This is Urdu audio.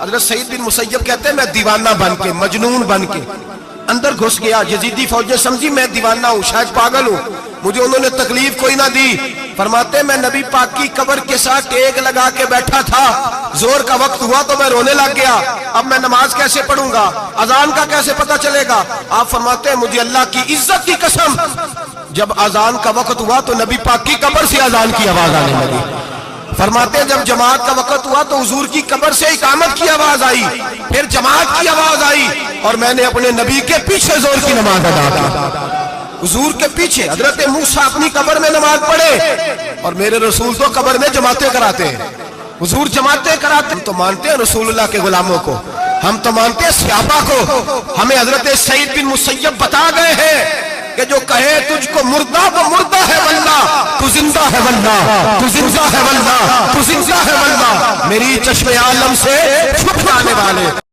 حضرت سعید بن مسیب کہتے ہیں میں دیوانہ بن کے، مجنون بن کے اندر گھس گیا. یزیدی فوج نے سمجھی میں دیوانہ ہوں، شاید پاگل ہوں، مجھے انہوں نے تکلیف کوئی نہ دی. فرماتے ہیں میں نبی پاک کی قبر کے ساتھ ٹیک لگا کے بیٹھا تھا، زور کا وقت ہوا تو میں رونے لگ گیا. اب میں نماز کیسے پڑھوں گا، اذان کا کیسے پتہ چلے گا؟ آپ فرماتے ہیں مجھے اللہ کی عزت کی قسم جب اذان کا وقت ہوا تو نبی پاک کی قبر سے اذان کی آواز آنے لگی. فرماتے ہیں جب جماعت کا وقت ہوا تو حضور کی قبر سے اقامت کی آواز آئی، پھر جماعت کی آواز آئی، اور میں نے اپنے نبی کے پیچھے زور کی نماز ادا کی. حضور کے پیچھے حضرت موسیٰ اپنی قبر میں نماز پڑھے، اور میرے رسول تو قبر میں جماعتیں کراتے ہیں. حضور جماعتیں کراتے. ہم تو مانتے ہیں رسول اللہ کے غلاموں کو، ہم تو مانتے ہیں صحابہ کو. ہمیں حضرت سعید بن مسیب بتا گئے ہیں کہ جو کہے تجھ کو مردہ وہ مردہ ہے واللہ، تو زندہ ہے واللہ، تو زندہ ہے واللہ، تو زندہ ہے واللہ. میری چشم عالم سے